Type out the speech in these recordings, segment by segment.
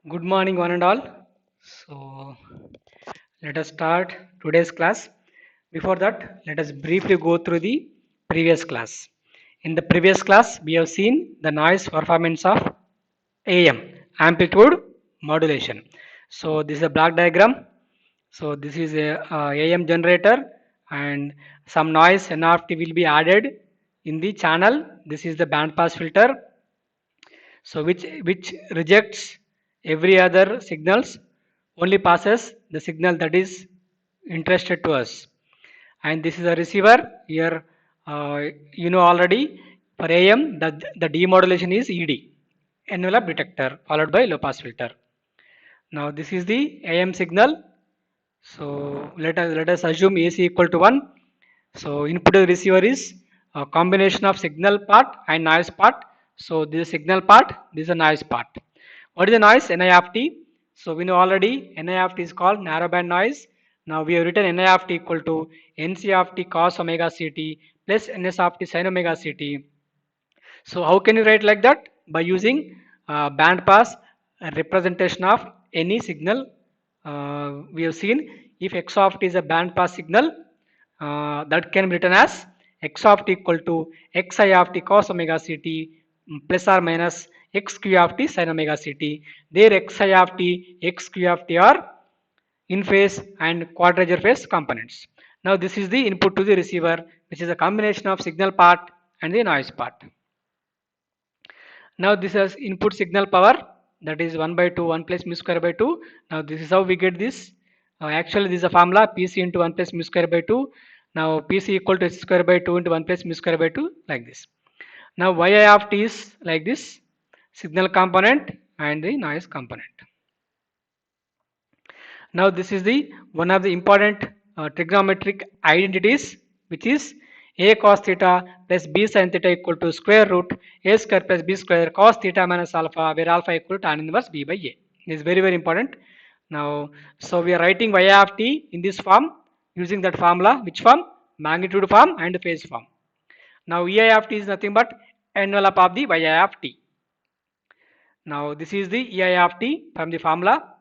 Good morning, one and all. So, let us start today's class. Before that, let us briefly go through the previous class. In the previous class, we have seen the noise performance of AM, amplitude modulation. So, this is a block diagram. So, this is a AM generator, and some noise NRT will be added in the channel. This is the band pass filter, so which rejects every other signals, only passes the signal that is interested to us. And this is a receiver here. uh, you know already, for AM the demodulation is ED, envelope detector, followed by low pass filter. Now this is the AM signal. So let us assume AC equal to 1. So input to the receiver is a combination of signal part and noise part. So this is signal part, this is a noise part. What is the noise? Ni of t. So we know already Ni of t is called narrowband noise. Now we have written Ni of t equal to Nc of t cos omega ct plus Ns of t sin omega ct. So how can you write like that? By using band pass representation of any signal. We have seen if x of t is a band pass signal, that can be written as x of t equal to xi of t cos omega ct plus or minus xq of t sin omega ct. There xi of t, xq of t are in phase and quadrature phase components. Now this is the input to the receiver, which is a combination of signal part and the noise part. Now this is input signal power, that is 1 by 2 1 plus mu square by 2. Now this is how we get this. Actually this is a formula Pc into 1 plus mu square by 2. Now Pc equal to h square by 2 into 1 plus mu square by 2, like this. Now yi of t is like this: signal component and the noise component. Now this is the one of the important trigonometric identities, which is a cos theta plus b sin theta equal to square root a square plus b square cos theta minus alpha, where alpha equal to tan inverse b by a. This is very important. Now, so we are writing y of t in this form using that formula. Which form? Magnitude form and phase form. Now ei of t is nothing but envelope of the yi of t. Now this is the ei of t from the formula.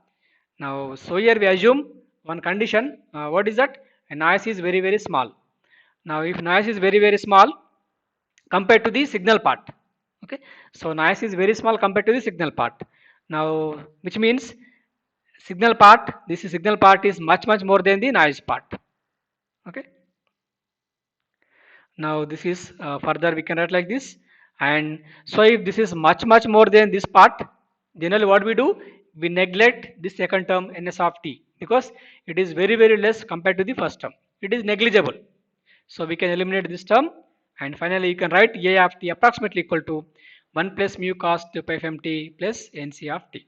Now, so here we assume one condition. What is that? A noise is very small. Now, if noise is very small compared to the signal part, okay. So noise is very small compared to the signal part. Now, which means signal part. This is signal part is much more than the noise part. Okay. Now this is further we can write like this. And so if this is much more than this part, generally what we do, we neglect the second term ns of t, because it is very less compared to the first term. It is negligible. So we can eliminate this term, and finally you can write a of t approximately equal to 1 plus mu cos 2 pi mt plus nc of t.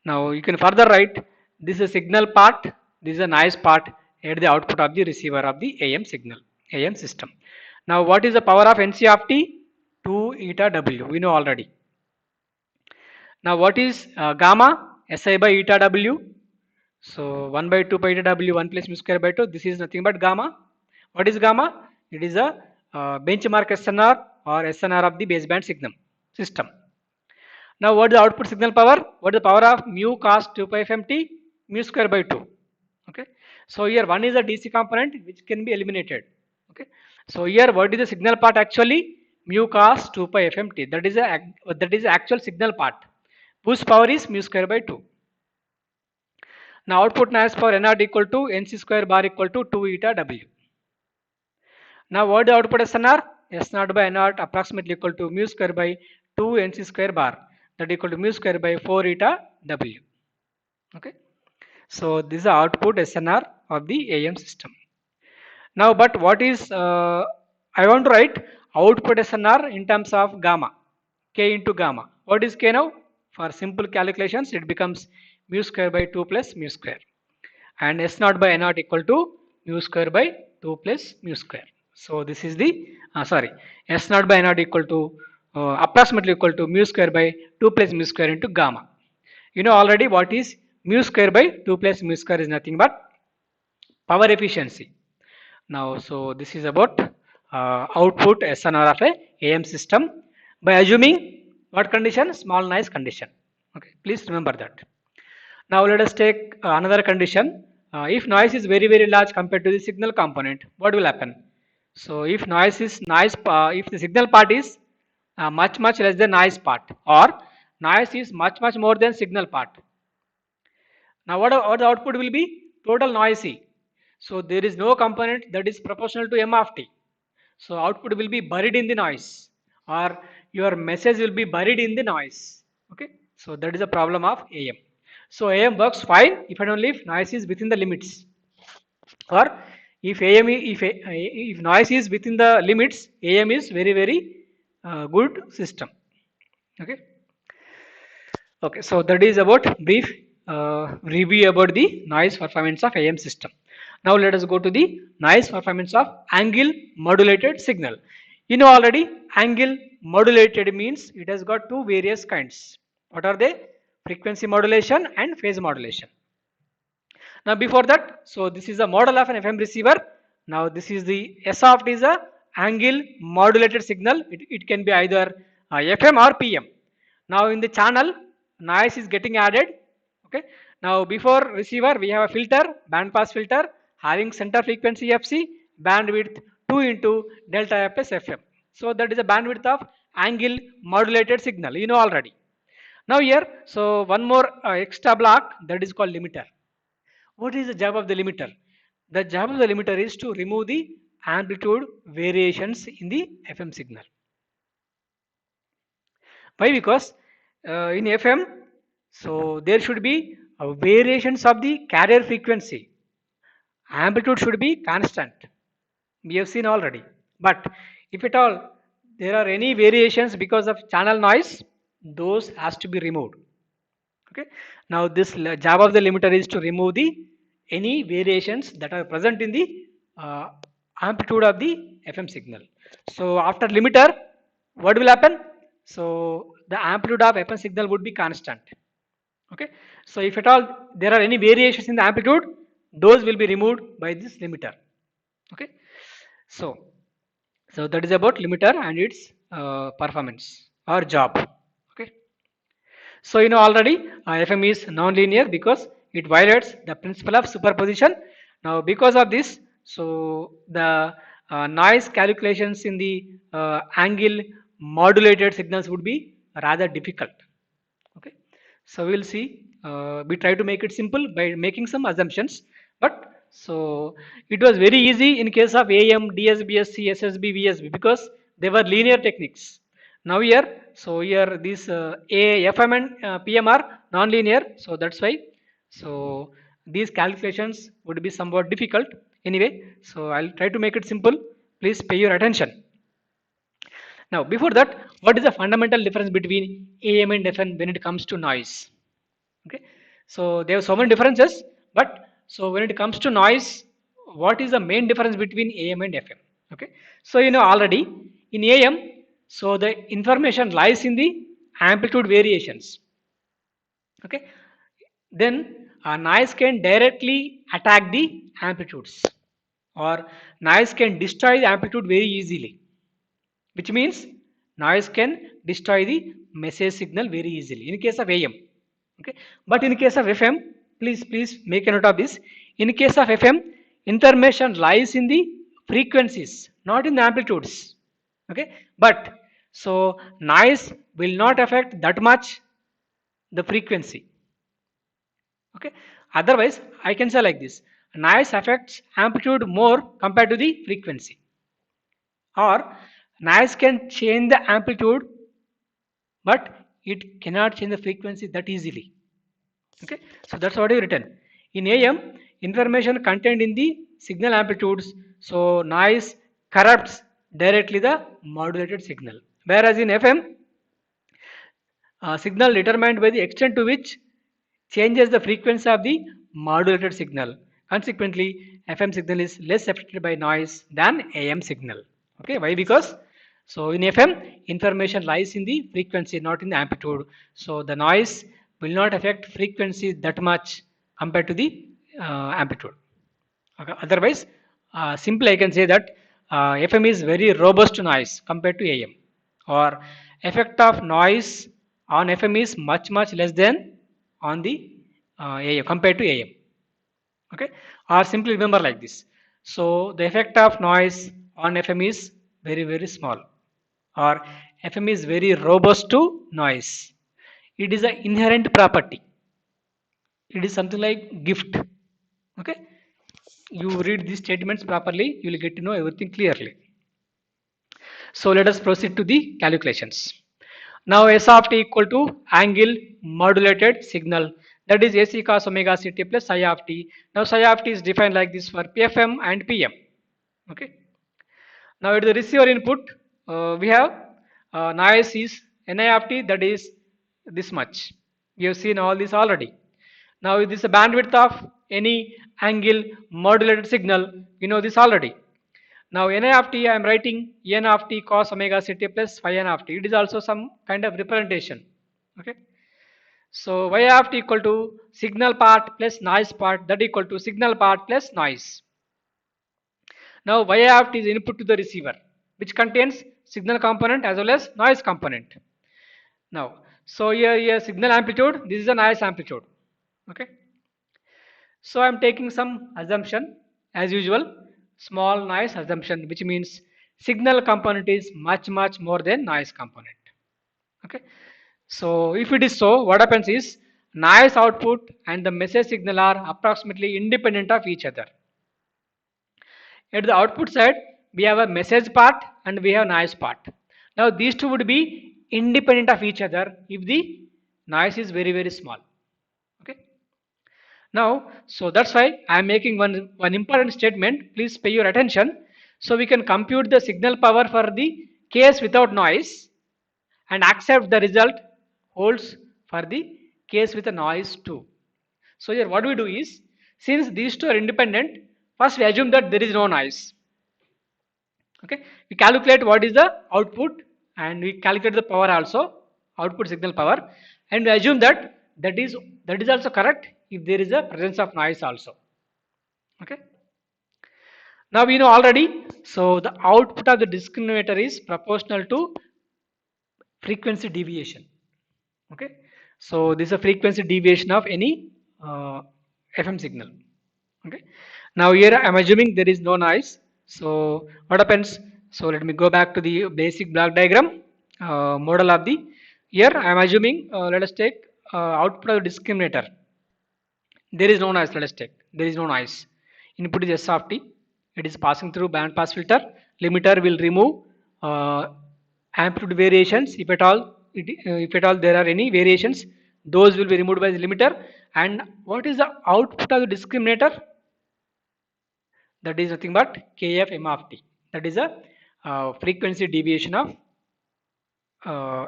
Now you can further write this is a signal part, this is a noise part at the output of the receiver of the AM signal, AM system. Now what is the power of NC of t? 2 eta W, we know already. Now what is gamma? SI by eta W. So 1 by 2 pi eta W 1 plus mu square by 2, this is nothing but gamma. What is gamma? It is a benchmark SNR or SNR of the baseband signal system. Now what is the output signal power? What is the power of mu cos 2 pi mt? Mu square by 2. Okay. So here one is a DC component which can be eliminated. Okay. So here what is the signal part actually? Mu cos 2 pi fmt. That is the actual signal part. Whose power is mu square by 2. Now output noise power N0 equal to NC square bar equal to 2 eta W. Now what is the output SNR? S0 by N0 approximately equal to mu square by 2 NC square bar, that equal to mu square by 4 eta W. Okay. So this is the output SNR of the AM system. Now, but what is I want to write output SNR in terms of gamma, K into gamma. What is K now? For simple calculations, it becomes mu square by 2 plus mu square, and S0 by N0 equal to mu square by 2 plus mu square. So this is the S0 by N0 equal to approximately equal to mu square by 2 plus mu square into gamma. You know already what is mu square by 2 plus mu square is nothing but power efficiency. Now, so this is about output SNR of a AM system by assuming what condition? Small noise condition. Okay, please remember that. Now let us take another condition. If noise is very very large compared to the signal component, what will happen? So if if the signal part is much less than noise part, or noise is much more than signal part. Now what the output will be? Total noisy. So there is no component that is proportional to m of t. So output will be buried in the noise, or your message will be buried in the noise. Okay. So that is the problem of AM. So AM works fine if and only if noise is within the limits, or if if noise is within the limits, AM is very good system. Okay. Okay, so that is about brief review about the noise performance of AM system. Now let us go to the noise performance of angle modulated signal. You know already angle modulated means it has got two various kinds. What are they? Frequency modulation and phase modulation. Now before that, so this is a model of an FM receiver. Now this is the S of is a angle modulated signal. It can be either FM or PM. Now in the channel, noise is getting added. Okay. Now before receiver, we have a filter, band pass filter, having center frequency FC, bandwidth 2 into delta F plus FM. So that is a bandwidth of angle modulated signal. You know already. Now here, so one more extra block that is called limiter. What is the job of the limiter? The job of the limiter is to remove the amplitude variations in the FM signal. Why? Because in FM, so there should be variations of the carrier frequency. Amplitude should be constant. We have seen already. But if at all there are any variations because of channel noise, those has to be removed. Okay. Now this job of the limiter is to remove the any variations that are present in the amplitude of the FM signal. So after limiter, what will happen? So the amplitude of FM signal would be constant. Okay. So if at all there are any variations in the amplitude, those will be removed by this limiter. Okay. So so that is about limiter and its performance or job. Okay. So you know already FM is non-linear because it violates the principle of superposition. Now because of this, so the noise calculations in the angle modulated signals would be rather difficult. Okay, so we'll see. We try to make it simple by making some assumptions, but so it was very easy in case of AM, DSBSC, SSB, VSB because they were linear techniques. Now here, so here these FM and PM are non-linear, so that's why. So these calculations would be somewhat difficult. Anyway, so I'll try to make it simple. Please pay your attention. Now, before that, what is the fundamental difference between AM and FM when it comes to noise? Okay, so there are so many differences, but so when it comes to noise, what is the main difference between AM and FM? Okay, so you know already in AM, so the information lies in the amplitude variations. Okay, then noise can directly attack the amplitudes, or noise can destroy the amplitude very easily, which means noise can destroy the message signal very easily in case of AM. Okay, but in case of FM, please make a note of this. In case of FM, information lies in the frequencies, not in the amplitudes. Okay, but so noise will not affect that much the frequency. Okay, otherwise I can say like this: noise affects amplitude more compared to the frequency, or noise can change the amplitude but it cannot change the frequency that easily. Okay, so that's what is written in AM. Information contained in the signal amplitudes, so noise corrupts directly the modulated signal, whereas in FM, signal determined by the extent to which changes the frequency of the modulated signal. Consequently, FM signal is less affected by noise than AM signal. Okay, why? Because so in FM, information lies in the frequency, not in the amplitude. So the noise will not affect frequency that much compared to the amplitude. Okay. Otherwise, simply I can say that FM is very robust to noise compared to AM, or effect of noise on FM is much less than on the AM compared to AM. Okay, or simply remember like this. So the effect of noise on FM is very small, or FM is very robust to noise. It is an inherent property. It is something like gift. Okay, you read these statements properly, you will get to know everything clearly. So let us proceed to the calculations. Now S of t equal to angle modulated signal, that is AC cos omega ct plus psi of t. Now psi of t is defined like this for PFM and PM. Okay. Now at the receiver input, we have noise is Ni of t, that is this much. We have seen all this already. Now this is the bandwidth of any angle modulated signal. We know this already. Now Ni of t, I am writing n of t cos omega ct plus phi n of t. It is also some kind of representation. Okay. So y of t equal to signal part plus noise part, that equal to signal part plus noise. Now y of t is input to the receiver, which contains signal component as well as noise component. Now, so here signal amplitude, this is a noise amplitude. Okay. So I am taking some assumption as usual, small noise assumption, which means signal component is much more than noise component. Okay. So if it is so, what happens is noise output and the message signal are approximately independent of each other. At the output side, we have a message part and we have noise part. Now these two would be independent of each other if the noise is very small. Okay. Now, so that's why I am making one important statement. Please pay your attention. So we can compute the signal power for the case without noise and accept the result holds for the case with a noise too. So here what we do is, since these two are independent, first we assume that there is no noise. Okay, we calculate what is the output and we calculate the power also, output signal power, and we assume that that is also correct if there is a presence of noise also. Okay. Now we know already, so the output of the discriminator is proportional to frequency deviation. Okay, so this is a frequency deviation of any FM signal. Okay, now here I am assuming there is no noise. So what happens? So let me go back to the basic block diagram model of the. Here I am assuming, let us take output of the discriminator. There is no noise. Let us take, there is no noise. Input is S of t. It is passing through band pass filter. Limiter will remove amplitude variations if at all. If at all there are any variations, those will be removed by the limiter. And what is the output of the discriminator? That is nothing but kf m of t. That is a frequency deviation of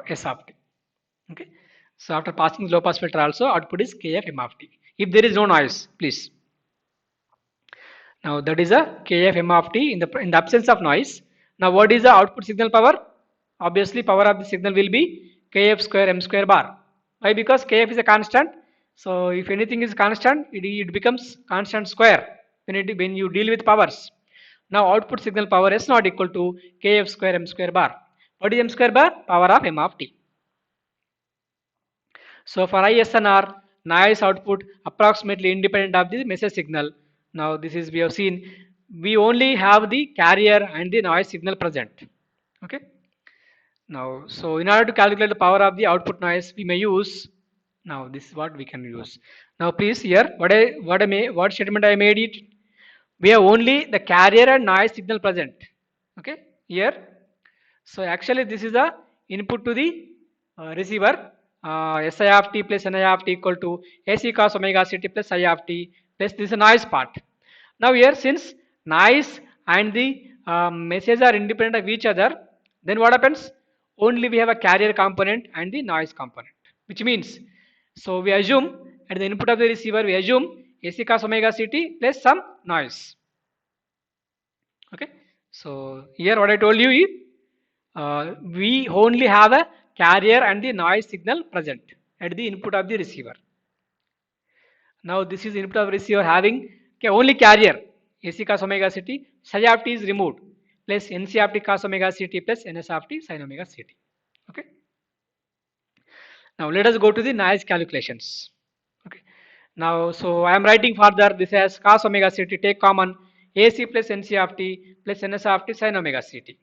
S of t. Okay. So after passing low pass filter also, output is kf m of t. If there is no noise, please. Now that is a kf m of t in the absence of noise. Now what is the output signal power? Obviously power of the signal will be kf square m square bar. Why? Because kf is a constant. So if anything is constant, it becomes constant square when you deal with powers. Now output signal power S not equal to kf square m square bar. What is m square bar? Power of m of t. So for ISNR, noise output approximately independent of the message signal. Now this is, we have seen, we only have the carrier and the noise signal present. Okay. Now, so in order to calculate the power of the output noise, we may use, now this is what we can use. Now please here, what statement I made it, we have only the carrier and noise signal present. Okay, here. So actually this is the input to the receiver. Si of t plus ni of t equal to AC cos omega ct plus psi of t plus this is a noise part. Now here, since noise and the message are independent of each other, then what happens? Only we have a carrier component and the noise component, which means, so we assume at the input of the receiver, we assume AC cos omega ct plus some noise. Okay, so here what I told you is we only have a carrier and the noise signal present at the input of the receiver. Now this is input of receiver having only carrier AC cos omega ct, psi of t is removed, plus NC of t cos omega ct plus NS of t sin omega ct. Okay. Now let us go to the noise calculations. Okay. Now, so I am writing further this as cos omega ct, take common AC plus NC of t plus NS of t sin omega ct.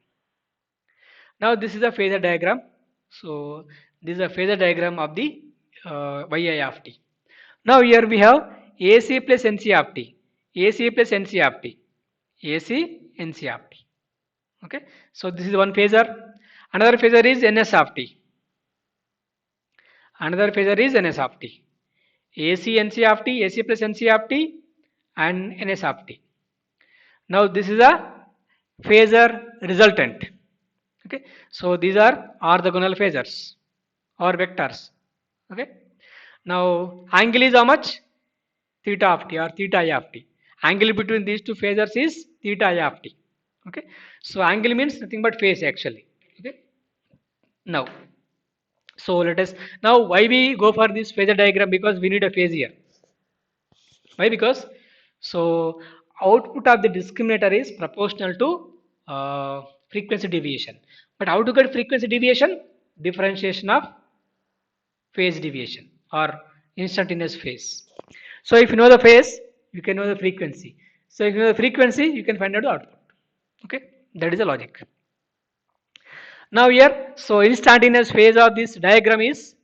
Now this is a phasor diagram. So this is a phasor diagram of the yi of t. Now here we have AC plus NC of t, AC plus NC of t, AC NC of t. Okay. So this is one phasor. Another phasor is NS of t. Another phasor is NS of t. AC NC of t, AC plus NC of t, and NS of t. Now this is a phasor resultant. Okay, so these are orthogonal phasors or vectors. Okay, now angle is how much? Theta of t or theta I of t. Angle between these two phasors is theta I of t. Okay, so angle means nothing but phase actually. Okay, now so let us now why we go for this phasor diagram, because we need a phase here. Why? Because so output of the discriminator is proportional to frequency deviation. But how to get frequency deviation? Differentiation of phase deviation or instantaneous phase. So if you know the phase, you can know the frequency. So if you know the frequency, you can find out the output. Okay, that is the logic. Now here, so instantaneous phase of this diagram is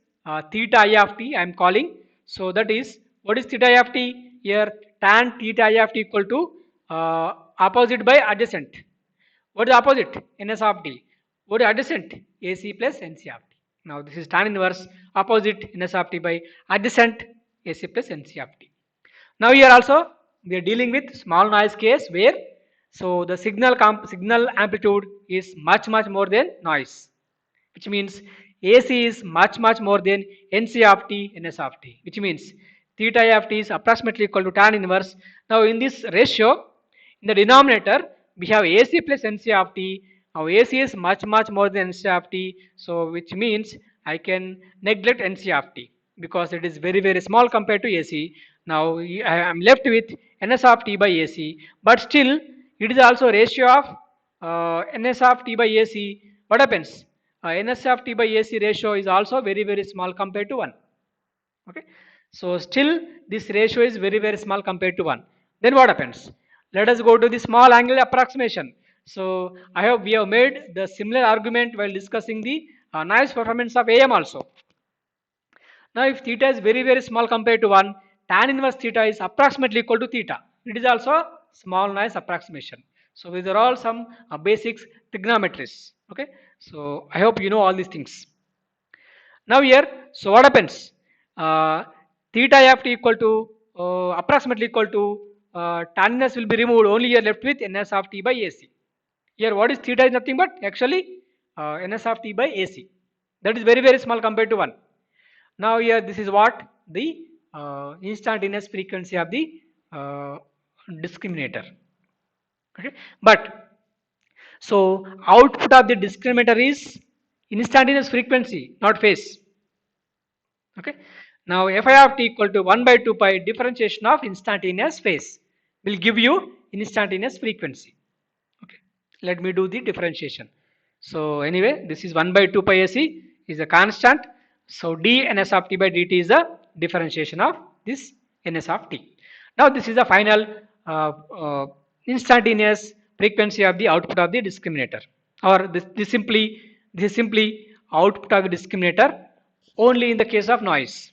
theta I of t I am calling. So that is, what is theta I of t? Here tan theta I of t equal to opposite by adjacent. What is opposite? Ns of t. What is adjacent? AC plus NC of t. Now this is tan inverse opposite Ns of t by adjacent AC plus NC of t. Now here also we are dealing with small noise case where so the signal amplitude is much more than noise, which means AC is much more than NC of t NS of t, which means theta I of t is approximately equal to tan inverse. Now in this ratio, in the denominator we have AC plus NC of t. Now AC is much more than NC of t, so which means I can neglect NC of t because it is very small compared to AC. Now I am left with NS of t by AC, but still it is also ratio of NS of t by AC. What happens? NS of t by AC ratio is also very small compared to 1. Okay, so still this ratio is very small compared to 1. Then what happens? Let us go to the small angle approximation. So I hope we have made the similar argument while discussing the noise performance of AM also. Now if theta is very small compared to 1, tan inverse theta is approximately equal to theta. It is also small noise approximation. So these are all some basics trigonometries. Okay, so I hope you know all these things. Now here, so what happens? Theta f t equal to approximately equal to tan inverse will be removed. Only you are left with ns of t by AC. Here what is theta is nothing but actually ns of t by AC. That is very small compared to 1. Now here this is what the instantaneous frequency of the discriminator. Okay, but so output of the discriminator is instantaneous frequency, not phase. Okay, now fi of t equal to 1 by 2 pi differentiation of instantaneous phase will give you instantaneous frequency. Okay, let me do the differentiation. So anyway, this is 1 by 2 pi AC is a constant. So d ns of t by dt is the differentiation of this ns of t. Now this is the final instantaneous frequency of the output of the discriminator, or this is simply output of the discriminator only in the case of noise.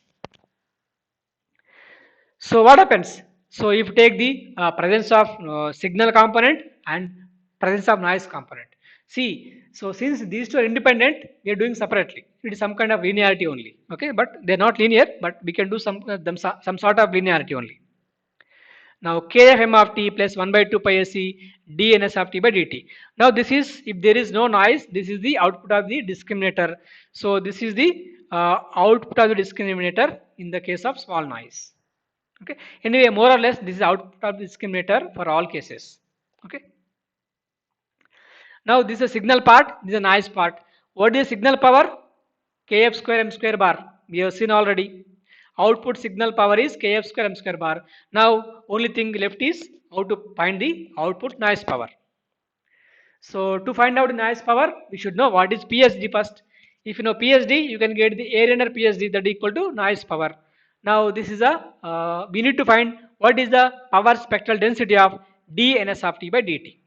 So what happens? So if you take the presence of signal component and presence of noise component. See, so since these two are independent, we are doing separately. It is some kind of linearity only. Okay, but they are not linear, but we can do some sort of linearity only. Now kf m of t plus 1 by 2 pi s c dns of t by dt. Now this is, if there is no noise, this is the output of the discriminator. So this is the output of the discriminator in the case of small noise. Okay, anyway, more or less this is output of the discriminator for all cases. Okay, now this is a signal part, this is a noise part. What is signal power? Kf square m square bar, we have seen already. Output signal power is kf square m square bar. Now only thing left is how to find the output noise power. So to find out noise power, we should know what is PSD first. If you know PSD, you can get the area under PSD that equal to noise power. Now this is a we need to find what is the power spectral density of dns of t by dt.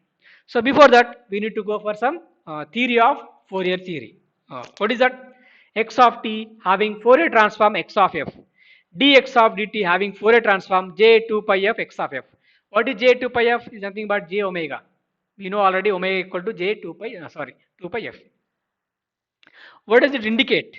So before that, we need to go for some theory of Fourier theory. What is that? X of t having Fourier transform x of f, dx of dt having Fourier transform j 2 pi f x of f. What is j 2 pi f? Is nothing but j omega. We know already omega equal to j 2 pi, 2 pi f. What does it indicate?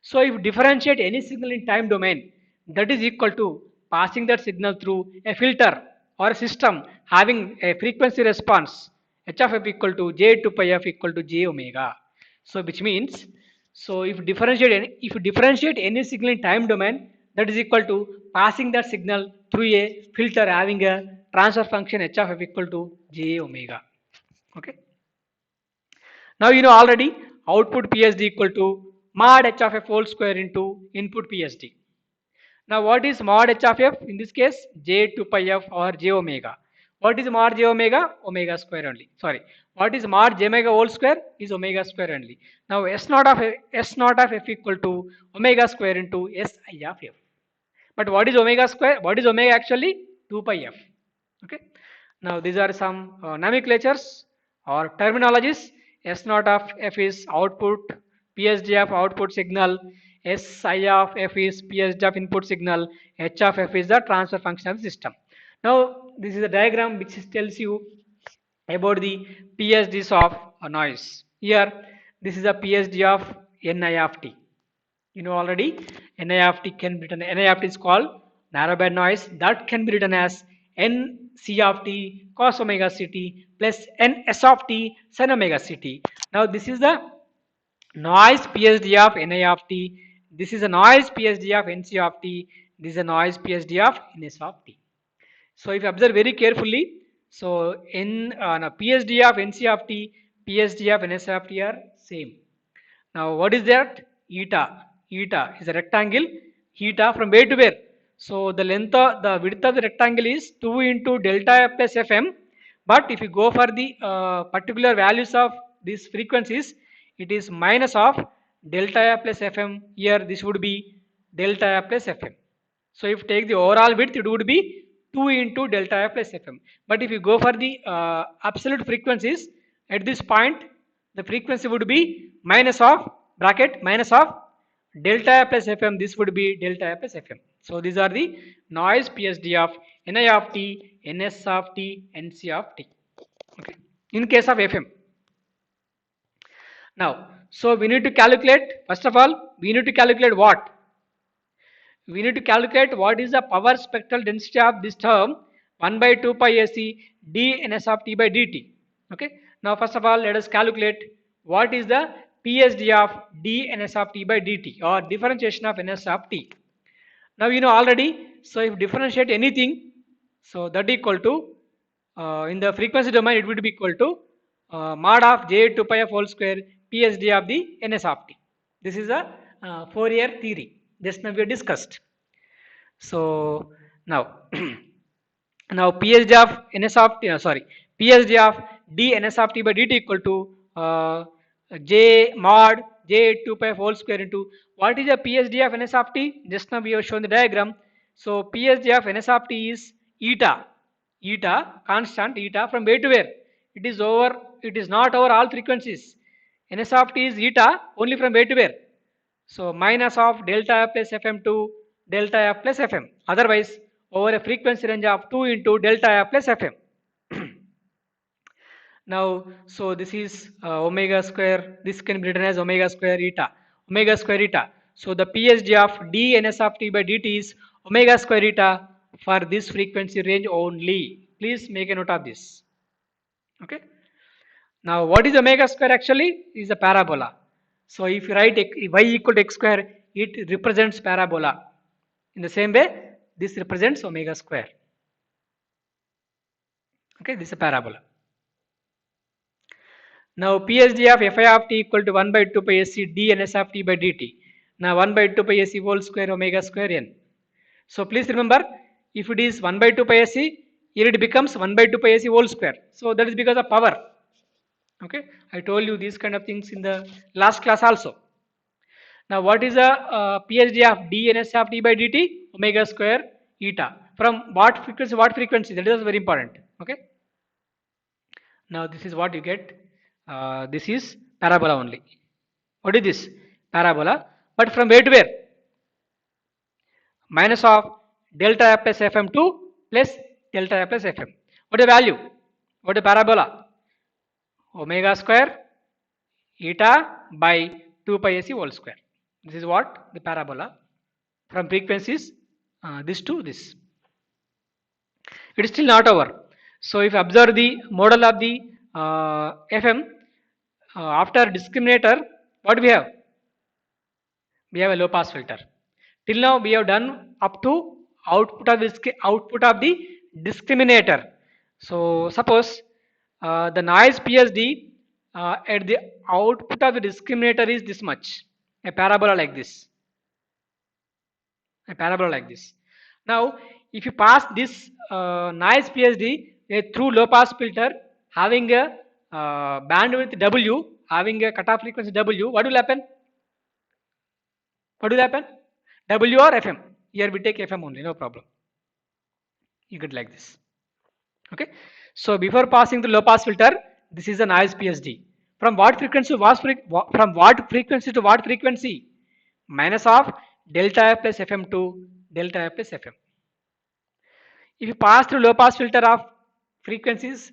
So if differentiate any signal in time domain, that is equal to passing that signal through a filter or a system having a frequency response h of f equal to j 2 pi f equal to j omega. So which means, so if you differentiate any signal in time domain, that is equal to passing that signal through a filter having a transfer function h of f equal to j omega. Okay. Now you know already output PSD equal to mod h of f whole square into input PSD. Now what is mod h of f? In this case j 2 pi f or j omega. What is mod j omega? Omega square only. Sorry. What is mod j omega whole square? Is omega square only. Now s naught of f equal to omega square into si of f. But what is omega square? What is omega actually? 2 pi f. Okay. Now these are some nomenclatures or terminologies. S naught of f is output, PSD of output signal, Si of f is PSD of input signal, H of f is the transfer function of the system. Now this is a diagram which tells you about the PSDs of a noise. Here this is a PSD of Ni of t. You know already Ni of t can be written, Ni of t is called narrowband noise, that can be written as Nc of t cos omega ct plus Ns of t sin omega ct. Now this is the noise PSD of Ni of t, this is a noise PSD of Nc of t, this is a noise PSD of Ns of t. So if you observe very carefully, so in PSD of Nc of t, PSD of Ns of t are same. Now what is that? Eta. Eta is a rectangle. Eta from where to where? So the length of the width of the rectangle is 2 into delta f plus fm. But if you go for the particular values of these frequencies, it is minus of delta f plus fm. Here this would be delta f plus fm. So if you take the overall width, it would be 2 into delta f plus fm. But if you go for the absolute frequencies, at this point, the frequency would be minus of bracket minus of delta f plus fm. This would be delta f plus fm. So these are the noise PSD of Ni of t, Ns of t, Nc of t. Okay. In case of fm. Now, so we need to calculate, first of all, we need to calculate what? We need to calculate what is the power spectral density of this term 1 by 2 pi AC dns of t by dt. Okay. Now first of all let us calculate what is the PSD of dns of t by dt or differentiation of ns of t. Now you know already, so if differentiate anything, so that equal to in the frequency domain it would be equal to mod of j 2 pi f whole square PSD of the ns of t. This is a Fourier theory. Just now we discussed. So now now PSD of ns of t, PSD of dns of t by dt equal to j mod j 2 pi whole square into what is the PSD of ns of t? Just now we have shown the diagram. So PSD of ns of t is eta, eta constant, eta from where to where? It is over. It is not over all frequencies. Ns of t is eta only from where to where? So minus of delta f plus fm to delta f plus fm. Otherwise, over a frequency range of 2 into delta f plus fm. Now, so this is omega square. This can be written as omega square eta. Omega square eta. So the PSD of dns of t by dt is omega square eta for this frequency range only. Please make a note of this. Okay. Now, what is omega square actually? Is a parabola. So if you write y equal to x square, it represents parabola. In the same way, this represents omega square. Okay, this is a parabola. Now PSD of fi of t equal to 1 by 2 pi sc dns of t by dt. Now 1 by 2 pi sc whole square omega square n. So please remember, if it is 1 by 2 pi sc, here it becomes 1 by 2 pi sc whole square. So that is because of power. Okay, I told you these kind of things in the last class also. Now what is the PSD of dns of d by dt? Omega square eta. From what frequency? What frequency? That is very important. Okay. Now this is what you get. This is parabola only. What is this? Parabola. But from where to where? Minus of delta f plus fm2 plus delta f plus fm. What is the value? What is the parabola? Omega square eta by 2 pi ac whole square. This is what the parabola from frequencies this to this. It is still not over. So if you observe the model of the FM after discriminator, what we have? We have a low pass filter. Till now we have done up to output of the discriminator. So suppose the noise PSD at the output of the discriminator is this much, a parabola like this, a parabola like this. Now if you pass this noise PSD through low pass filter having a bandwidth W, having a cutoff frequency W, what will happen? What will happen? W or FM? Here we take FM only, no problem. You get like this. Okay. So before passing the low pass filter, this is a noise PSD. From what frequency? From what frequency to what frequency? Minus of delta f plus FM to delta f plus FM. If you pass through low pass filter of frequencies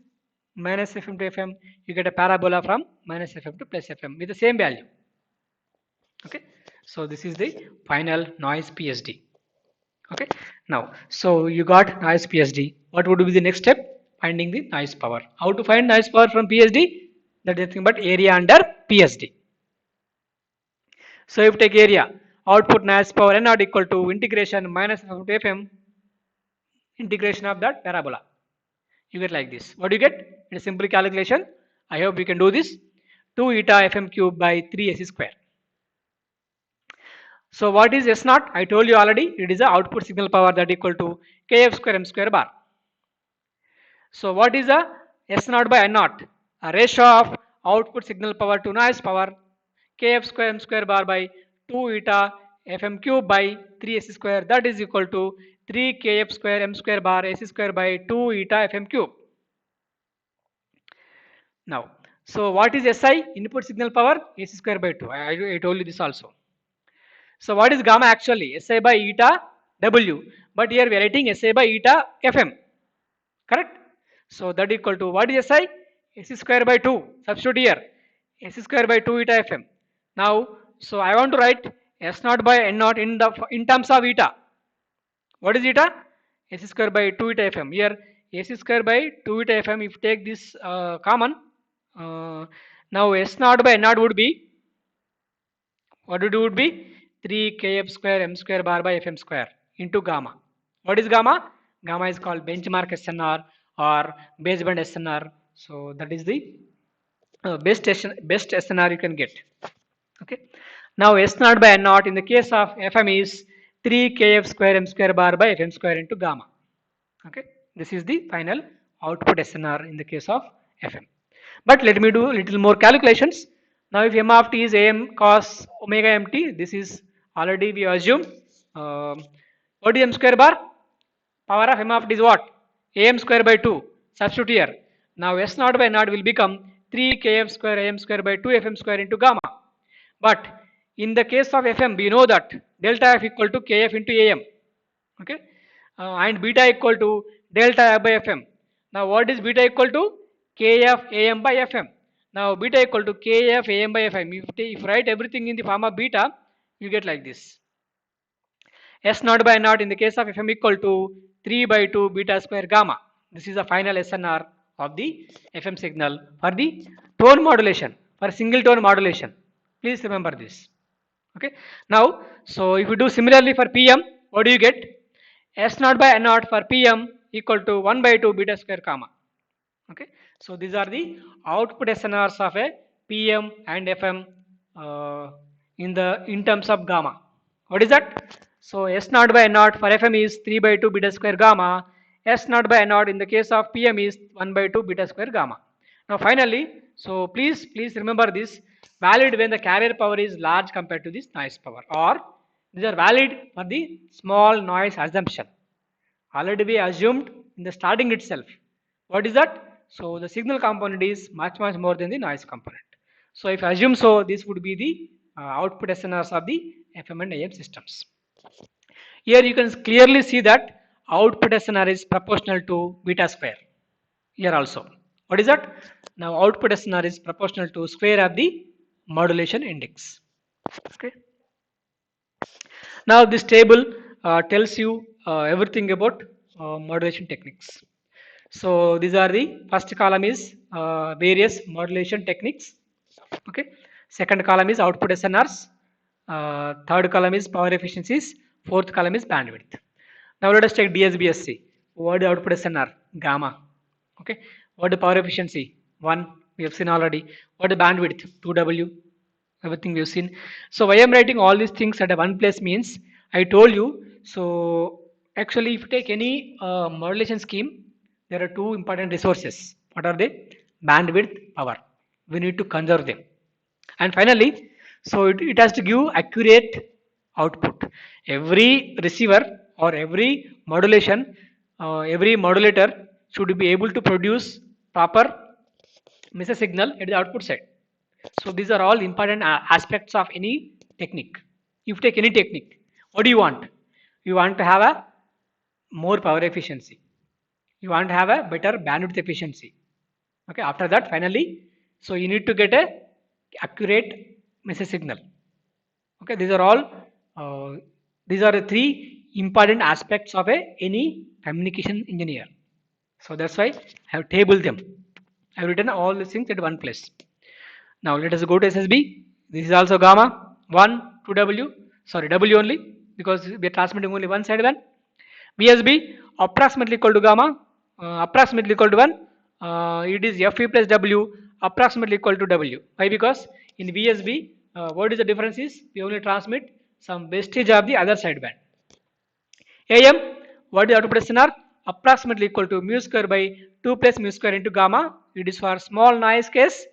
minus FM to FM, you get a parabola from minus FM to plus FM with the same value. Okay. So this is the final noise PSD. Okay. Now, so you got noise PSD. What would be the next step? Finding the noise power. How to find noise power from PSD? That is nothing but area under PSD. So if you take area, output noise power N naught equal to integration minus FM to FM, integration of that parabola. You get like this. What do you get? It is simple calculation. I hope you can do this. 2 eta FM cube by 3 AC square. So what is S naught? I told you already. It is the output signal power that equal to kf square m square bar. So what is the S naught by N naught? A ratio of output signal power to noise power kf square m square bar by 2 eta fm cube by 3 ac square, that is equal to 3 kf square m square bar ac square by 2 eta fm cube. Now, so what is SI? Input signal power AC square by 2. I told you this also. So what is gamma actually? SI by eta W. But here we are writing SI by eta FM. Correct? So that equal to what is SI? AC square by 2. Substitute here. AC square by 2 eta FM. Now, so I want to write S naught by N naught in terms of eta. What is eta? AC square by 2 eta FM. Here AC square by 2 eta FM. If you take this common, now S naught by N naught would be, what would be 3 kf square m square bar by fm square into gamma. What is gamma? Gamma is called benchmark SNR or baseband SNR. So that is the best SNR you can get. Okay. Now S naught by N naught in the case of FM is 3 kf square m square bar by fm square into gamma. Okay. This is the final output SNR in the case of FM. But let me do a little more calculations. Now if m of t is am cos omega mt, this is already we assume. What is m square bar? Power of m of t is what? Am square by 2. Substitute here. Now S naught by naught will become 3 kf square am square by 2 fm square into gamma. But in the case of fm, we know that delta f equal to kf into am. Okay. And beta equal to delta f by fm. Now what is beta equal to? Kf am by fm. Now beta equal to kf am by fm. If you write everything in the form of beta, you get like this. S naught by naught in the case of fm equal to 3 by 2 beta square gamma. This is the final SNR of the FM signal for the tone modulation, for single tone modulation. Please remember this. Okay. Now, so if you do similarly for PM, what do you get? S naught by N naught for PM equal to 1 by 2 beta square gamma. Okay. So these are the output SNRs of a PM and FM in terms of gamma. What is that? So S naught by N naught for FM is 3 by 2 beta square gamma. S naught by N naught in the case of PM is 1 by 2 beta square gamma. Now finally, so please remember this. valid when the carrier power is large compared to this noise power, or these are valid for the small noise assumption. Already we assumed in the starting itself. What is that? So the signal component is much more than the noise component. So if I assume so, this would be the output SNRs of the FM and AM systems. Here you can clearly see that output SNR is proportional to beta square. Here also. What is that? Now output SNR is proportional to square of the modulation index. Okay. Now this table tells you everything about modulation techniques. So these are the first column is various modulation techniques. Okay. Second column is output SNRs. Third column is power efficiencies. Fourth column is bandwidth. Now let us take DSBSC. What is output SNR? Gamma. Okay. What is power efficiency? 1. We have seen already. What is bandwidth? 2W. Everything we've seen. So why I'm writing all these things at a one place means I told you. So actually, if you take any modulation scheme, there are two important resources. What are they? Bandwidth, power. We need to conserve them. And finally, so it has to give accurate output. Every receiver or every modulation, every modulator should be able to produce proper message signal at the output side. So these are all important aspects of any technique. If you take any technique, what do you want? You want to have a more power efficiency. You want to have a better bandwidth efficiency. Okay. After that, finally, so you need to get a accurate message signal. Okay. These are all. These are the three important aspects of any communication engineer. So that's why I have tabled them. I have written all these things at one place. Now let us go to SSB. This is also gamma 1 to W. Sorry, W only because we are transmitting only one side one. VSB approximately equal to gamma, approximately equal to 1. It is FE plus W approximately equal to W. Why? Because in VSB, what is the difference is we only transmit some wastage of the other side band. AM, what is the output SNR? Approximately equal to mu square by 2 plus mu square into gamma. It is for small noise case.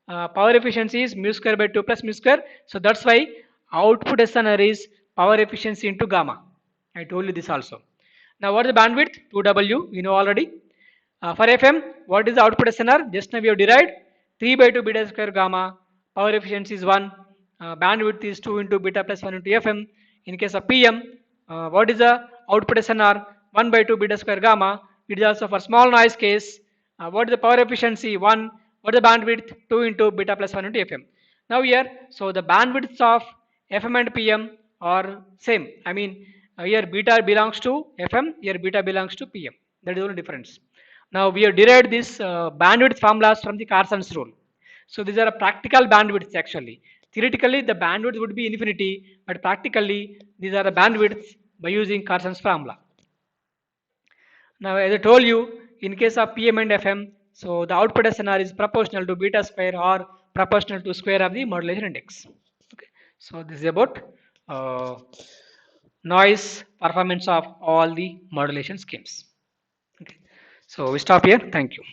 Power efficiency is mu square by 2 plus mu square. So that's why output SNR is power efficiency into gamma. I told you this also. Now what is the bandwidth? 2W, we know already. For FM, what is the output SNR? Just now we have derived 3 by 2 beta square gamma. Power efficiency is 1. Bandwidth is 2 into beta plus 1 into FM. In case of PM, what is the output SNR? 1 by 2 beta square gamma. It is also for small noise case. What is the power efficiency? 1. What is the bandwidth? 2 into beta plus 1 into FM. Now here, so the bandwidths of FM and PM are same. I mean, here beta belongs to FM, here beta belongs to PM. That is the only difference. Now we have derived this bandwidth formulas from the Carson's rule. So these are practical bandwidths actually. Theoretically, the bandwidth would be infinity, but practically these are the bandwidths by using Carson's formula. Now, as I told you, in case of PM and FM, so the output SNR is proportional to beta square or proportional to square of the modulation index. Okay. So this is about noise performance of all the modulation schemes. Okay. So we stop here. Thank you.